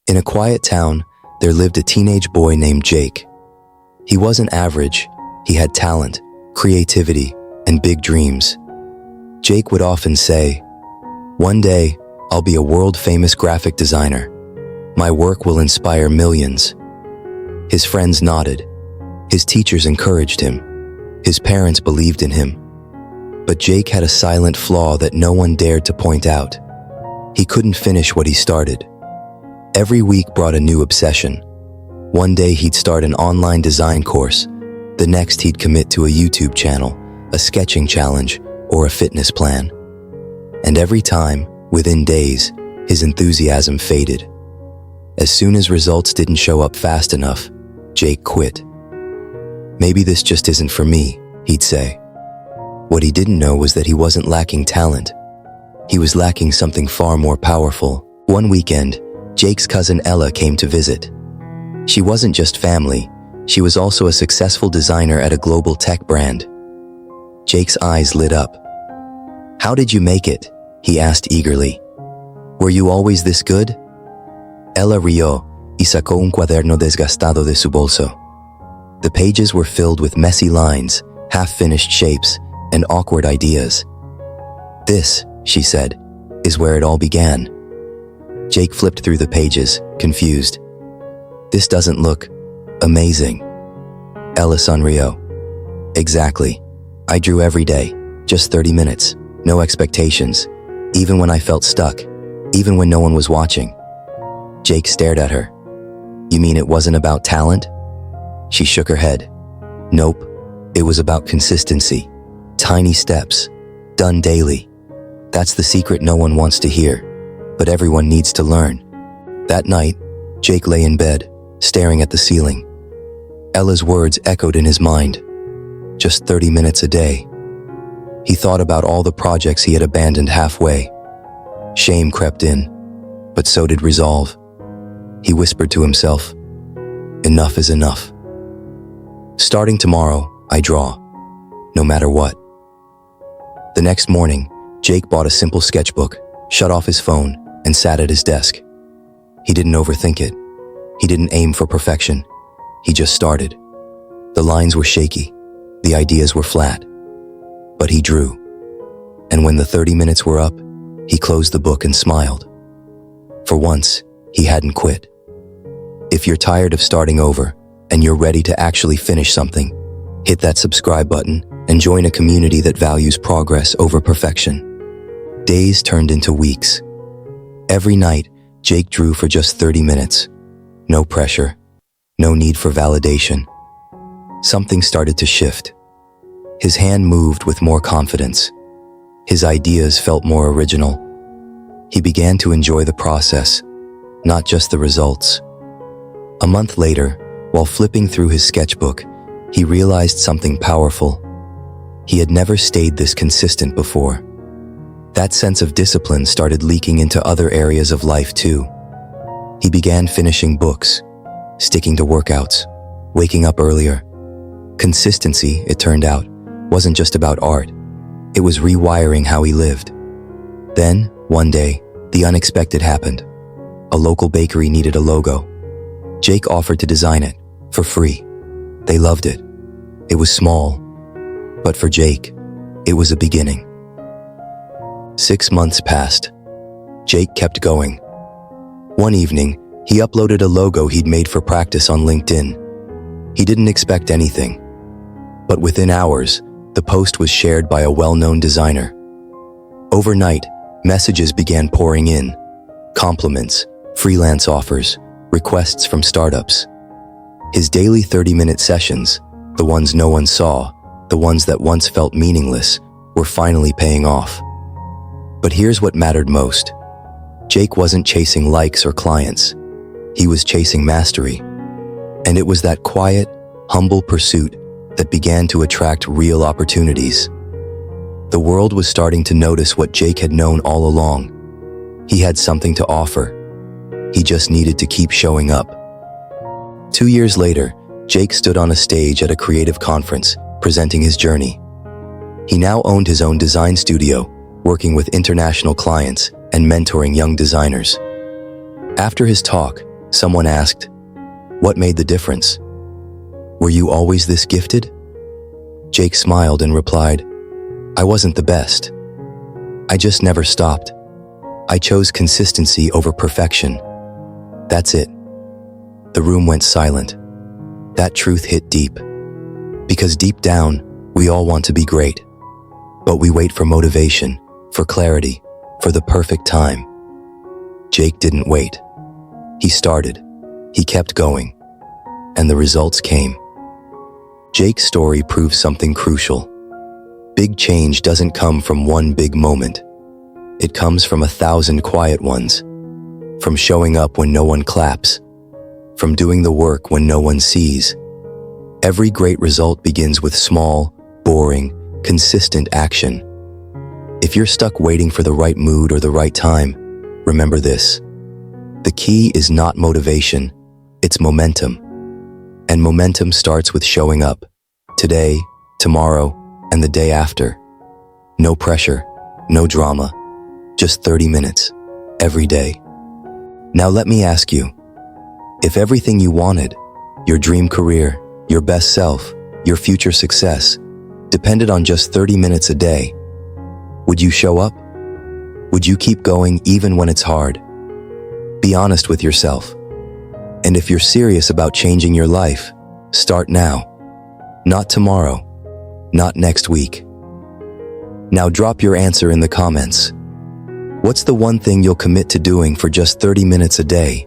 In a quiet town, there lived a teenage boy named Jake. He wasn't average. He had talent, creativity, and big dreams. Jake would often say, "One day, I'll be a world-famous graphic designer. My work will inspire millions." His friends nodded. His teachers encouraged him. His parents believed in him. But Jake had a silent flaw that no one dared to point out. He couldn't finish what he started. Every week brought a new obsession. One day he'd start an online design course. The next he'd commit to a YouTube channel, a sketching challenge, or a fitness plan. And every time, within days, his enthusiasm faded. As soon as results didn't show up fast enough, Jake quit. "Maybe this just isn't for me," he'd say. What he didn't know was that he wasn't lacking talent. He was lacking something far more powerful. One weekend, Jake's cousin Ella came to visit. She wasn't just family, she was also a successful designer at a global tech brand. Jake's eyes lit up. "How did you make it?" he asked eagerly. "Were you always this good?" Ella rió y sacó un cuaderno desgastado de su bolso. The pages were filled with messy lines, half-finished shapes, and awkward ideas. "This," she said, "is where it all began." Jake flipped through the pages, confused. "This doesn't look amazing." Ella sonrió. "Exactly. I drew every day, just 30 minutes, no expectations, even when I felt stuck, even when no one was watching." Jake stared at her. "You mean it wasn't about talent?" She shook her head. "Nope, it was about consistency. Tiny steps, done daily. That's the secret no one wants to hear, but everyone needs to learn." That night, Jake lay in bed, staring at the ceiling. Ella's words echoed in his mind. Just 30 minutes a day. He thought about all the projects he had abandoned halfway. Shame crept in, but so did resolve. He whispered to himself, "Enough is enough. Starting tomorrow, I draw, no matter what." The next morning, Jake bought a simple sketchbook, shut off his phone, and sat at his desk. He didn't overthink it. He didn't aim for perfection. He just started. The lines were shaky. The ideas were flat. But he drew. And when the 30 minutes were up, he closed the book and smiled. For once, he hadn't quit. If you're tired of starting over, and you're ready to actually finish something, hit that subscribe button and join a community that values progress over perfection. Days turned into weeks. Every night, Jake drew for just 30 minutes. No pressure, no need for validation. Something started to shift. His hand moved with more confidence. His ideas felt more original. He began to enjoy the process, not just the results. A month later, while flipping through his sketchbook, he realized something powerful. He had never stayed this consistent before. That sense of discipline started leaking into other areas of life too. He began finishing books, sticking to workouts, waking up earlier. Consistency, it turned out, wasn't just about art. It was rewiring how he lived. Then, one day, the unexpected happened. A local bakery needed a logo. Jake offered to design it, for free. They loved it. It was small, but for Jake, it was a beginning. 6 months passed. Jake kept going. One evening, he uploaded a logo he'd made for practice on LinkedIn. He didn't expect anything. But within hours, the post was shared by a well-known designer. Overnight, messages began pouring in. Compliments, freelance offers, requests from startups. His daily 30-minute sessions, the ones no one saw, the ones that once felt meaningless, were finally paying off. But here's what mattered most. Jake wasn't chasing likes or clients. He was chasing mastery. And it was that quiet, humble pursuit that began to attract real opportunities. The world was starting to notice what Jake had known all along. He had something to offer. He just needed to keep showing up. 2 years later, Jake stood on a stage at a creative conference, presenting his journey. He now owned his own design studio, working with international clients and mentoring young designers. After his talk, Someone asked, "What made the difference? Were you always this gifted?" Jake smiled and replied, "I wasn't the best. I just never stopped. I chose consistency over perfection. That's it." The room went silent. That truth hit deep. Because deep down, we all want to be great. But we wait for motivation, for clarity, for the perfect time. Jake didn't wait. He started. He kept going. And the results came. Jake's story proves something crucial. Big change doesn't come from one big moment. It comes from 1,000 quiet ones. From showing up when no one claps. From doing the work when no one sees. Every great result begins with small, boring, consistent action. If you're stuck waiting for the right mood or the right time, remember this. The key is not motivation, it's momentum. And momentum starts with showing up. Today, tomorrow, and the day after. No pressure, no drama. Just 30 minutes, every day. Now let me ask you, if everything you wanted, your dream career, your best self, your future success, depended on just 30 minutes a day, would you show up? Would you keep going even when it's hard? Be honest with yourself. And if you're serious about changing your life, start now. Not tomorrow, not next week. Now drop your answer in the comments. What's the one thing you'll commit to doing for just 30 minutes a day?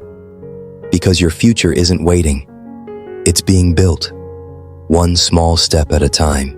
Because your future isn't waiting. It's being built, one small step at a time.